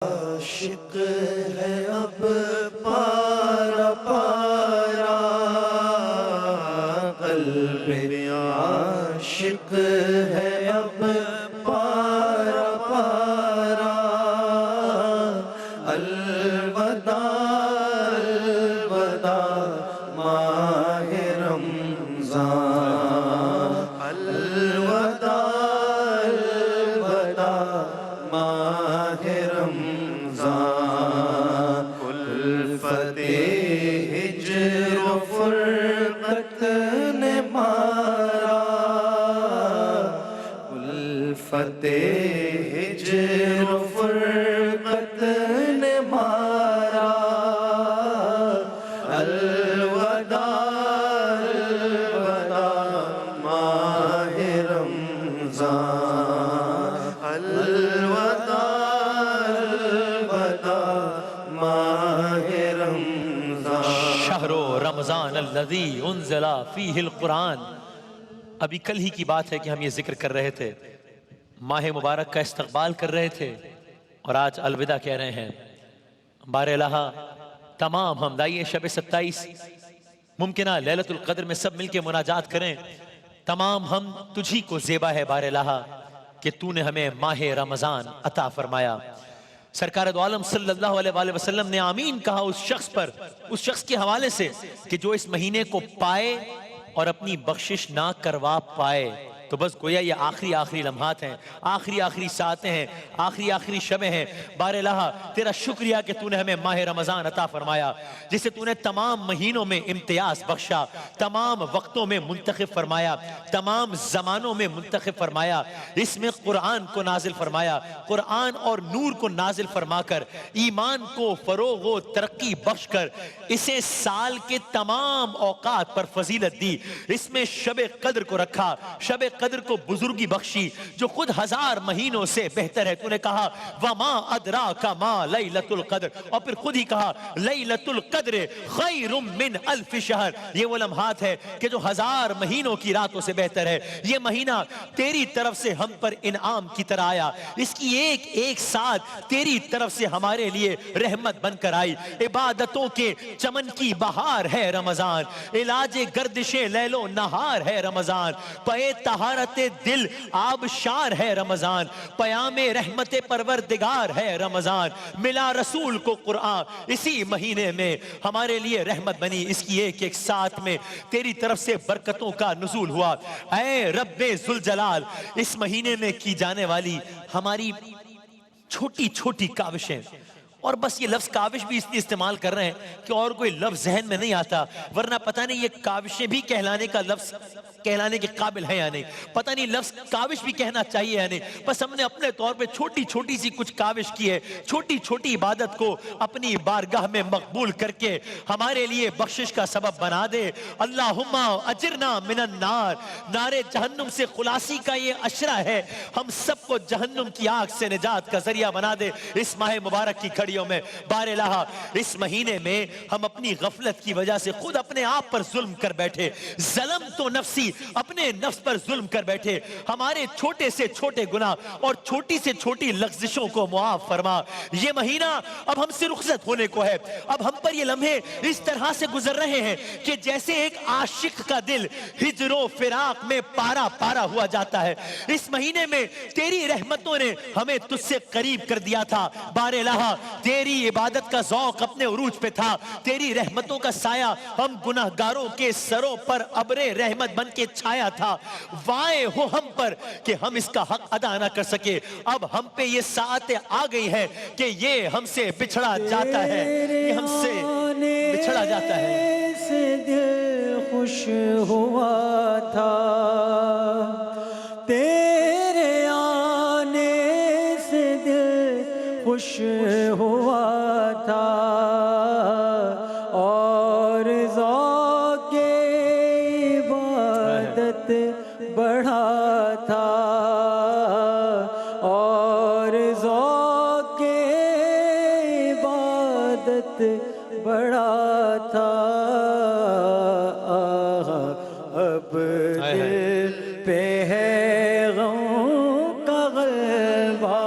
عاشق ہے اب پارا پارا، قلب عاشق ہے اب پارا پارا، الوداع الوداع ماہ رمضان، الوداع الوداع ماہ رمضان، الفت ہجر و فرقت نے مارا، الفت ہجر و فرقت نے مارا، الوداع الوداع ماہ رمضان، الوداع الوداع ماہ رمضان۔ شہر رمضان الذی انزل فیہ القرآن۔ ابھی کل ہی کی بات ہے کہ ہم یہ ذکر کر رہے تھے، ماہ مبارک کا استقبال کر رہے تھے، اور آج الوداع کہہ رہے ہیں۔ بار الہ تمام حمد، آئیے شب 27 ممکنہ لیلۃ القدر میں سب مل کے مناجات کریں۔ تمام ہم تجھی کو زیبا ہے بار الہ کہ تو نے ہمیں ماہ رمضان عطا فرمایا۔ سرکار دو عالم صلی اللہ علیہ وسلم نے آمین کہا اس شخص پر، اس شخص کے حوالے سے کہ جو اس مہینے کو پائے اور اپنی بخشش نہ کروا پائے۔ تو بس گویا یہ آخری لمحات ہیں، آخری ساعتیں ہیں، آخری شبیں ہیں۔ بار الہ تیرا شکریہ کہ تو نے ہمیں ماہ رمضان عطا فرمایا، جسے تو نے تمام مہینوں میں امتیاز بخشا، تمام وقتوں میں منتخب فرمایا، تمام زمانوں میں منتخب فرمایا۔ اس میں قرآن کو نازل فرمایا، قرآن اور نور کو نازل فرما کر ایمان کو فروغ و ترقی بخش کر اسے سال کے تمام اوقات پر فضیلت دی۔ اس میں شب قدر کو رکھا، شب قدر کو بزرگی بخشی جو خود 1000 مہینوں سے بہتر ہے۔ تو نے کہا وَمَا أَدْرَاكَ مَا لَيْلَةُ الْقَدْرِ، اور پھر خود ہی کہا لَيْلَةُ الْقَدْرِ خَيْرٌ مِّنْ أَلْفِ شَهْرٍ۔ یہ وہ لمحات ہے کہ جو 1000 مہینوں کی راتوں سے بہتر ہے۔ یہ مہینہ تیری طرف سے ہم پر انعام کی طرح آیا، اس کی ایک ایک ساتھ تیری طرف سے ہمارے لیے رحمت بن کر آئی۔ عبادتوں کے چمن کی بہار ہے رمضان، علاج گردش لیل و نہار ہے رمضان، پے طہارت دل آبشار ہے رمضان، پیام رحمت پروردگار ہے رمضان۔ ملا رسول کو قرآن اسی مہینے میں ہمارے لیے رحمت بنی، اس کی ایک ایک ساتھ میں تیری طرف سے برکتوں کا نزول ہوا۔ اے رب ذوالجلال، اس مہینے میں کی جانے والی ہماری چھوٹی چھوٹی کاوشیں، اور بس یہ لفظ کاوش بھی اس لیے استعمال کر رہے ہیں کہ اور کوئی لفظ ذہن میں نہیں آتا، ورنہ پتہ نہیں یہ کاوشیں بھی کہلانے کا لفظ کہلانے کے قابل ہے یا نہیں، پتہ نہیں لفظ کاوش بھی کہنا چاہیے یا نہیں۔ بس ہم نے اپنے طور پہ چھوٹی چھوٹی سی کچھ کاوش کی ہے، چھوٹی چھوٹی عبادت کو اپنی بارگاہ میں مقبول کر کے ہمارے لیے بخشش کا سبب بنا دے۔ اللہم اجرنا من النار، نار جہنم سے خلاصی کا یہ اشرہ ہے، ہم سب کو جہنم کی آگ سے نجات کا ذریعہ بنا دے اس ماہ مبارک کی گھڑیوں میں۔ بار الہ اس مہینے میں ہم اپنی غفلت کی وجہ سے خود اپنے آپ پر ظلم کر بیٹھے، ظلم تو نفسی، اپنے نفس پر ظلم کر بیٹھے، ہمارے چھوٹے سے چھوٹے گناہ اور چھوٹی سے چھوٹی لغزشوں کو معاف فرما۔ یہ مہینہ اب ہم سے رخصت ہونے کو ہے، اب ہم پر یہ لمحے اس طرح سے گزر رہے ہیں کہ جیسے ایک عاشق کا دل ہجر و فراق میں پارا پارا ہوا جاتا ہے۔ اس مہینے میں تیری رحمتوں نے ہمیں تجھ سے قریب کر دیا تھا۔ بار الہ تیری عبادت کا ذوق اپنے عروج پہ تھا، تیری رحمتوں کا سایہ ہم گناہگاروں کے سروں پر ابر رحمت بن کے چھایا تھا۔ وائے ہو ہم پر کہ ہم اس کا حق ادا نہ کر سکے، اب ہم پہ یہ ساعتیں آ گئی ہیں کہ یہ ہم سے بچھڑا جاتا ہے، یہ ہم سے بچھڑا جاتا ہے۔ سے دل خوش ہوا تھا، تیرے آنے سے دل خوش ہوا تھا، اور ذوق عبادت بڑھا تھا، اور ذوق عبادت بڑا تھا۔ اب دل پہ ہے غم کا غلبہ،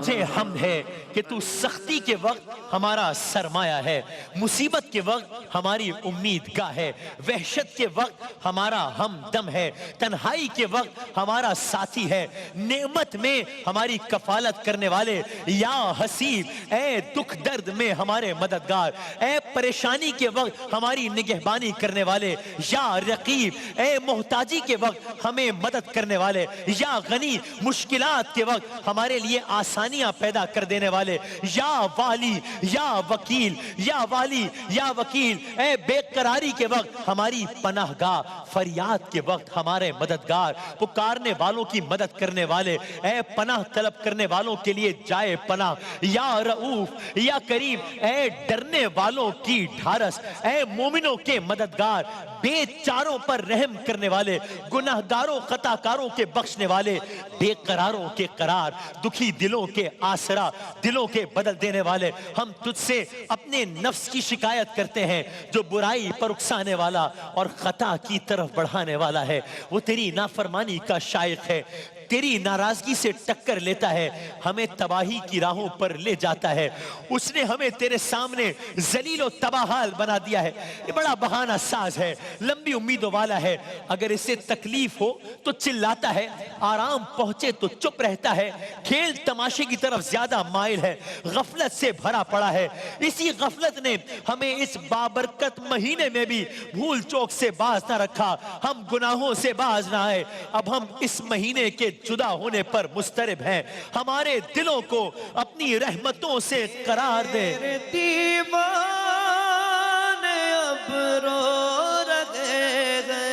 تجھے حمد ہے کہ تو سختی کے وقت ہمارا سرمایہ ہے، مصیبت کے وقت ہماری امید گاہ ہے، وحشت کے وقت ہمارا ہمدم ہے، تنہائی کے وقت ہمارا ساتھی ہے، نعمت میں ہماری کفالت کرنے والے، یا حسیب اے دکھ درد میں ہمارے مددگار، اے پریشانی کے وقت ہماری نگہبانی کرنے والے، یا رقیب اے محتاجی کے وقت ہمیں مدد کرنے والے، یا غنی مشکلات کے وقت ہمارے لیے آسانیاں پیدا کر دینے والے، یا والی یا وکیل، یا والی یا وکیل اے بے قراری کے وقت ہماری پناہ گاہ، فریاد کے وقت ہمارے مددگار، پکارنے والوں کی مدد کرنے والے، اے پناہ طلب کرنے والوں کے لیے جائے پناہ، یا رؤوف یا کریم اے ڈرنے والوں کی ڈھارس، اے مومنوں کے مددگار، بے چاروں پر رحم کرنے والے، گناہگاروں خطا کاروں کے بخشنے والے، بے قراروں کے قرار، دکھی دلوں کے آسرا، دلوں کے بدل دینے والے، ہم تجھ سے اپنے نفس کی شکایت کرتے ہیں جو برائی پر اکسانے والا اور خطا کی طرف بڑھانے والا ہے، وہ تیری نافرمانی کا شائق ہے، تیری ناراضگی سے ٹکر لیتا ہے، ہمیں تباہی کی راہوں پر لے جاتا ہے، اس نے ہمیں تیرے سامنے ذلیل و تباہال بنا دیا ہے، یہ بڑا بہانہ ساز ہے، لمبی امیدوں والا ہے، اگر اسے تکلیف ہو تو چلاتا ہے، آرام پہنچے تو چپ رہتا ہے، کھیل تماشے کی طرف زیادہ مائل ہے، غفلت سے بھرا پڑا ہے، اسی غفلت نے ہمیں اس بابرکت مہینے میں بھی بھول چوک سے باز نہ رکھا، ہم گناہوں سے باز نہ آئے، اب ہم اس مہینے کے جدا ہونے پر مضطرب ہیں، ہمارے دلوں کو اپنی رحمتوں سے قرار دے۔ دیوان اب رو رہے گئے،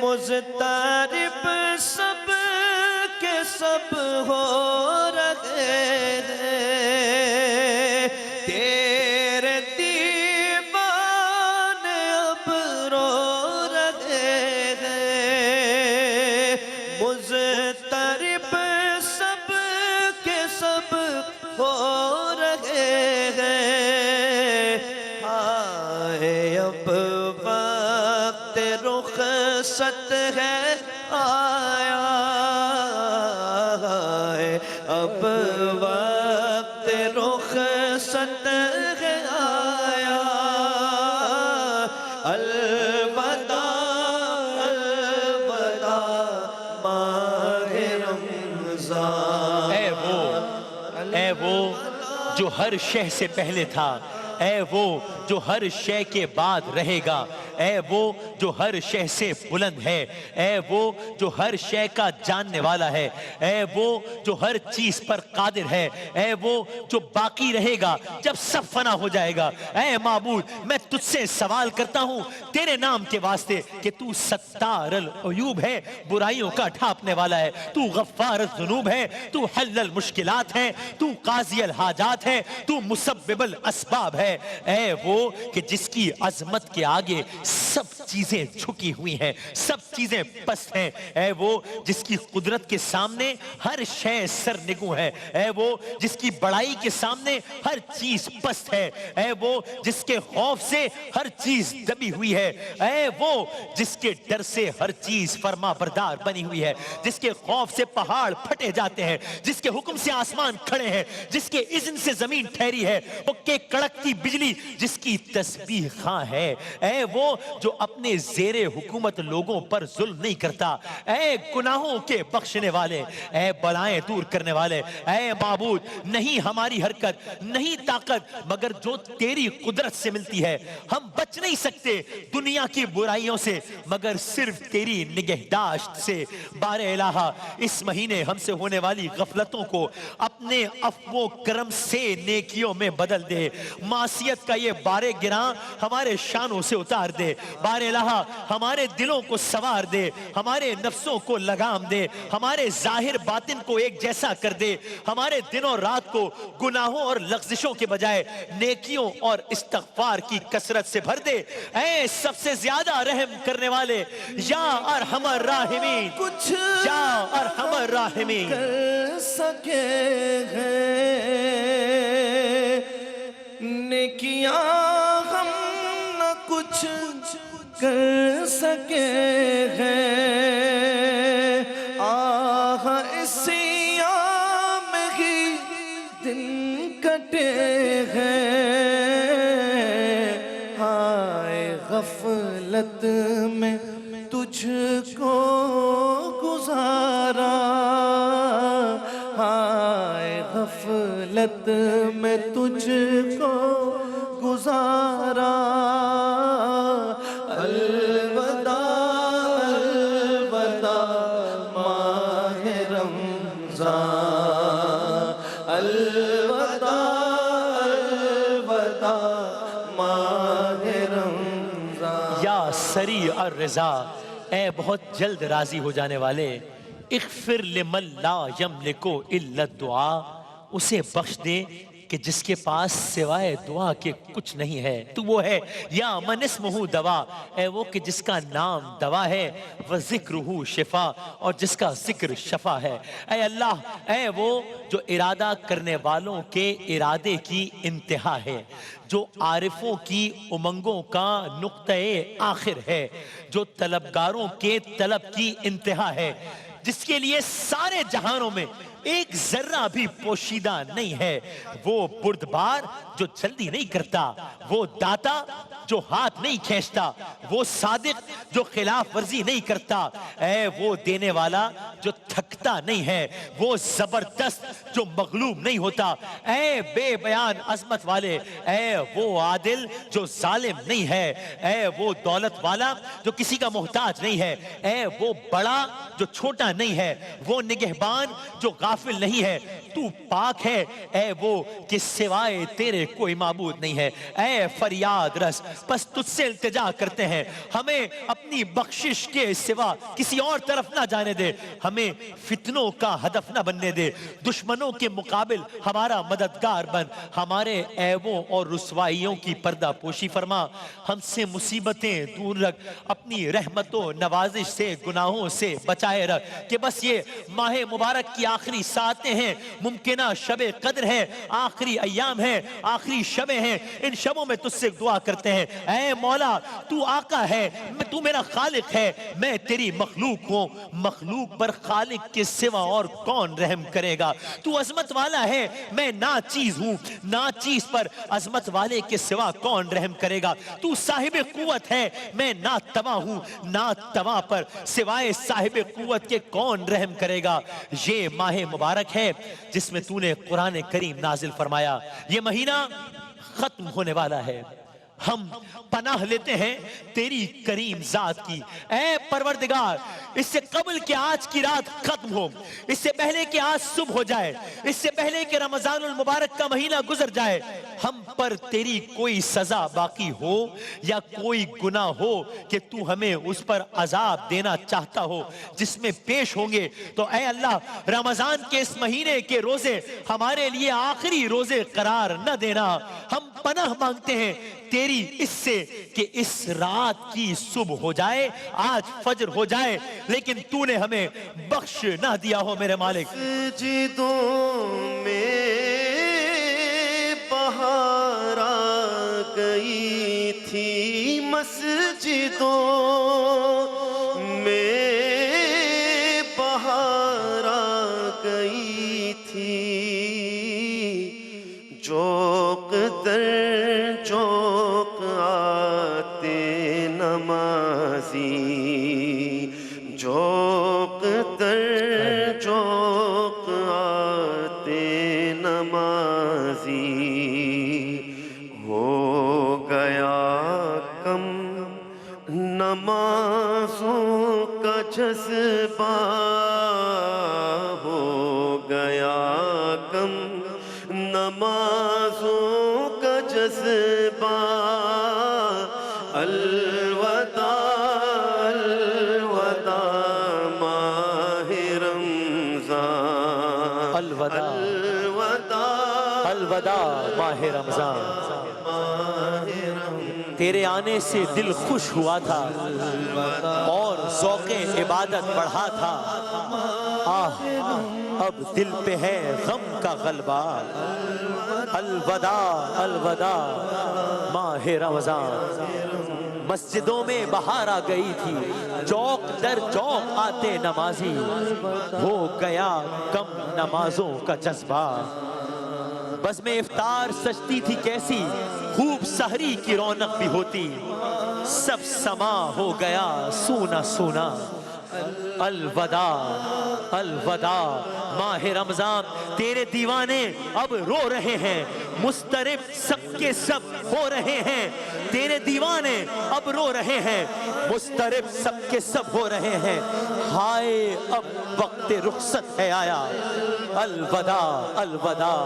مضطرب سب کے سب ہو رہے گئے، تیرے دیوان اب رو رہے گئے، مضطرب سب کے سب ہو رہے گئے، آئے اب وقت رخصت ہے آیا، اب وقت رخصت ہے آیا، الوداع الوداع ماہ رمضان۔ اے وہ جو ہر شے سے پہلے تھا، اے وہ جو ہر شے کے بعد رہے گا، اے وہ جو ہر شے سے بلند ہے، اے وہ جو ہر شے کا جاننے والا ہے، اے وہ جو ہر چیز پر قادر ہے، اے وہ جو باقی رہے گا جب سب فنا ہو جائے گا، اے معبود میں تجھ سے سوال کرتا ہوں تیرے نام کے واسطے کہ تو ستار العیوب ہے، برائیوں کا ڈھانپنے والا ہے، تو غفار الذنوب ہے، تو حل المشکلات ہے، تو قاضی الحاجات ہے، تو مسبب الاسباب ہے، اے وہ کہ جس کی عظمت کے آگے سب چیزیں جھکی ہوئی ہیں، سب چیزیں پست ہیں، اے وہ جس کی قدرت کے سامنے ہر شے سرنگوں ہے، اے وہ جس کی بڑائی کے سامنے ہر چیز پست ہے، اے وہ جس کے خوف سے ہر چیز دبی ہوئی ہے، اے وہ جس کے ڈر سے ہر چیز فرما بردار بنی ہوئی ہے، جس کے خوف سے پہاڑ پھٹے جاتے ہیں، جس کے حکم سے آسمان کھڑے ہیں، جس کے اذن سے زمین ٹھہری ہے، کہ کڑکتی بجلی جس کی تسبیح خواں ہے، اے وہ جو اپنے زیر حکومت لوگوں پر ظلم نہیں کرتا، اے گناہوں کے بخشنے والے، اے بلائیں دور کرنے والے، اے معبود نہیں ہماری حرکت نہیں طاقت مگر جو تیری قدرت سے ملتی ہے، ہم بچ نہیں سکتے دنیا کی برائیوں سے مگر صرف تیری نگہداشت سے، بار الہ اس مہینے ہم سے ہونے والی غفلتوں کو اپنے عفو و کرم سے نیکیوں میں بدل دے، معصیت کا یہ بار گراں ہمارے شانوں سے اتار دے، بار الہ ہمارے دلوں کو سوار دے، ہمارے نفسوں کو لگام دے، ہمارے ظاہر باطن کو ایک جیسا کر دے، ہمارے دن اور رات کو گناہوں اور لغزشوں کے بجائے نیکیوں اور استغفار کی کثرت سے بھر دے، اے سب سے زیادہ رحم کرنے والے یا ارحم الراحمین، کچھ یا ارحم الراحمین کر سکے ہیں نیکیاں ہم نہ کچھ کر سکے ہیں، آہ اسی غفلت میں تجھ کو گزارا، ہائے غفلت میں تجھ کو گزارا، الوداع الوداع ماہ رمضان، الوداع الوداع ماہ رمضان۔ یا سریع الرضا، اے بہت جلد راضی ہو جانے والے، اغفر لمن لا یملک الا الدعاء، اسے بخش دے کہ جس کے پاس سوائے دعا کے کچھ نہیں ہے، تو وہ ہے یا من اسمہ دوا، اے وہ کہ جس کا نام دوا ہے، وذکرہ شفا، اور جس کا ذکر شفا ہے۔ اے اللہ، اے وہ جو ارادہ کرنے والوں کے ارادے کی انتہا ہے، جو عارفوں کی امنگوں کا نقطۂ آخر ہے، جو طلبگاروں کے طلب کی انتہا ہے، جس کے لیے سارے جہانوں میں ایک ذرہ بھی پوشیدہ نہیں ہے، وہ بردبار جو جلدی نہیں کرتا، وہ داتا جو ہاتھ نہیں کھینچتا، وہ صادق جو خلاف ورزی نہیں کرتا، اے وہ دینے والا جو تھکتا نہیں ہے، وہ زبردست جو مغلوب نہیں ہوتا، اے بے بیان عظمت والے، اے وہ عادل جو ظالم نہیں ہے، اے وہ دولت والا جو کسی کا محتاج نہیں ہے، اے وہ بڑا جو چھوٹا نہیں ہے، وہ نگہبان جو غافل نہیں ہے، تو پاک ہے، اے وہ کہ سوائے تیرے کوئی معبود نہیں ہے۔ اے فریاد رس، پس تجھ سے التجا کرتے ہیں، ہمیں اپنی بخشش کے سوا کسی اور طرف نہ جانے دے، ہمیں فتنوں کا ہدف نہ بننے دے، دشمنوں کے مقابل ہمارا مددگار بن، ہمارے عیبوں اور رسوائیوں کی پردہ پوشی فرما، ہم سے مصیبتیں دور رکھ، اپنی رحمت و نوازش سے گناہوں سے بچائے رکھ، کہ بس یہ ماہ مبارک کی آخری ساعتیں ہیں، ممکنہ شب قدر ہے، آخری ایام ہیں، آخری شبیں ہیں، ان شبوں میں تجھ سے دعا کرتے ہیں، اے مولا تو آقا ہے، تو میرا خالق ہے، میں تیری مخلوق ہوں، مخلوق پر خالق کے سوا اور کون رحم کرے گا، تو عظمت والا ہے، میں ناچیز ہوں، ناچیز پر عظمت والے کے سوا کون رحم کرے گا، تو صاحب قوت ہے، میں ناتواں ہوں، ناتواں پر سوائے صاحب قوت کے کون رحم کرے گا۔ یہ ماہ مبارک ہے جس میں تو نے قرآن کریم نازل فرمایا، یہ مہینہ ختم ہونے والا ہے، ہم پناہ لیتے ہیں تیری کریم ذات کی، اے پروردگار، اس سے قبل کہ آج کی رات ختم ہو، اس سے پہلے کہ آج صبح ہو جائے، اس سے پہلے کہ رمضان المبارک کا مہینہ گزر جائے، ہم پر تیری کوئی سزا باقی ہو یا کوئی گناہ ہو کہ تو ہمیں اس پر عذاب دینا چاہتا ہو جس میں پیش ہوں گے، تو اے اللہ رمضان کے اس مہینے کے روزے ہمارے لیے آخری روزے قرار نہ دینا، ہم پناہ مانگتے ہیں تیری اس سے کہ اس رات کی صبح ہو جائے، آج فجر ہو جائے، لیکن تو نے ہمیں بخش نہ دیا ہو میرے مالک۔ مسجدوں میں بہار آ گئی تھی، مسجدوں میں بہار آ گئی تھی، چوک در چوک آتے نمازی، چوک در چوک آتے نمازی، ہو گیا کم نمازوں کا جذبہ، ہو گیا کم نمازوں کا جذبہ، الوداع الوداع ماہ رمضان، الوداع الوداع الوداع ماہ رمضان، تیرے آنے سے دل خوش ہوا تھا اور ذوق عبادت بڑھا تھا، آہ اب دل پہ ہے غم کا غلبہ، الوداع الوداع ماہ رمضان۔ مسجدوں میں بہار آ گئی تھی، چوک در چوک آتے نمازی، ہو گیا کم نمازوں کا جذبہ، بس میں افطار سجتی تھی کیسی، خوب سحری کی رونق بھی ہوتی، سب سما ہو گیا سونا سونا، الوداع الوداع ماہ رمضان، تیرے دیوانے اب رو رہے ہیں، مضطرب سب کے سب ہو رہے ہیں، تیرے دیوانے اب رو رہے ہیں، مضطرب سب کے سب ہو رہے ہیں، ہائے اب وقت رخصت ہے آیا، الوداع الوداع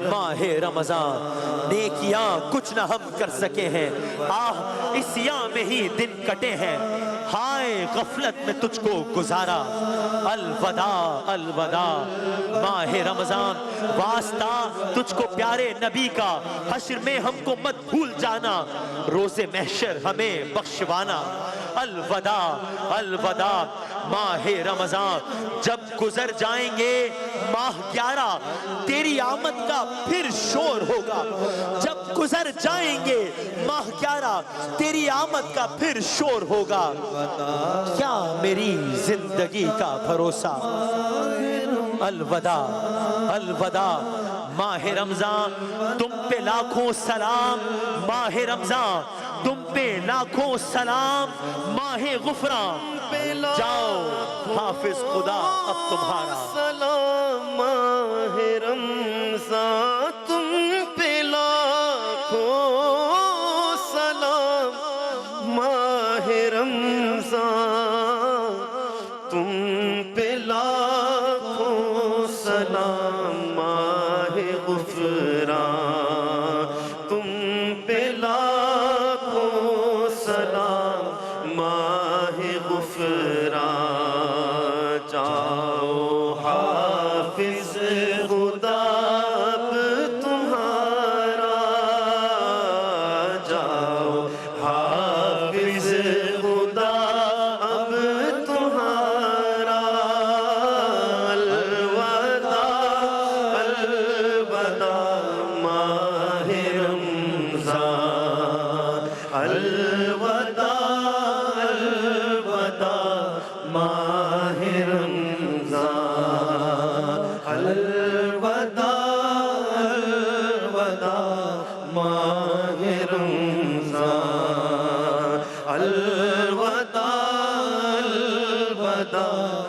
ماہ رمضان، نیکیاں کچھ نہ ہم کر سکے ہیں، آہ اسیاں میں ہی دن کٹے ہیں، ہائے غفلت میں تجھ کو گزارا، الوداع الوداع ماہ رمضان، واسطہ تجھ کو پیارے نبی کا، حشر میں ہم کو مت بھول جانا، روز محشر ہمیں بخشوانا، الوداع الوداع ماہ رمضان، جب گزر جائیں گے ماہ 11 تیری آمد کا پھر شور ہوگا، جب گزر جائیں گے ماہ 11 تیری آمد کا پھر شور ہوگا، کیا میری زندگی کا بھروسہ، الوداع الوداع ماہ رمضان، تم پہ لاکھوں سلام، ماہ رمضان تم پہ لاکھوں سلام، ماہ غفران جاؤ حافظ خدا اب تمہارا، سلام ماہ رمضان تم پہ لاکھوں سلام، ماہ رمضان تم پہ لاکھوں سلام، ماہ غفران تم پہ لاکھوں سلام، ماہ غفران جاؤ حافظ خدا اب تمہارا، جاؤ حافظ خدا اب تمہارا، الوداع الوداع ماہ رمضان، الوداع الوداع ماہ رمضان، الوداع الوداع ماہ رمضان، الوداع الوداع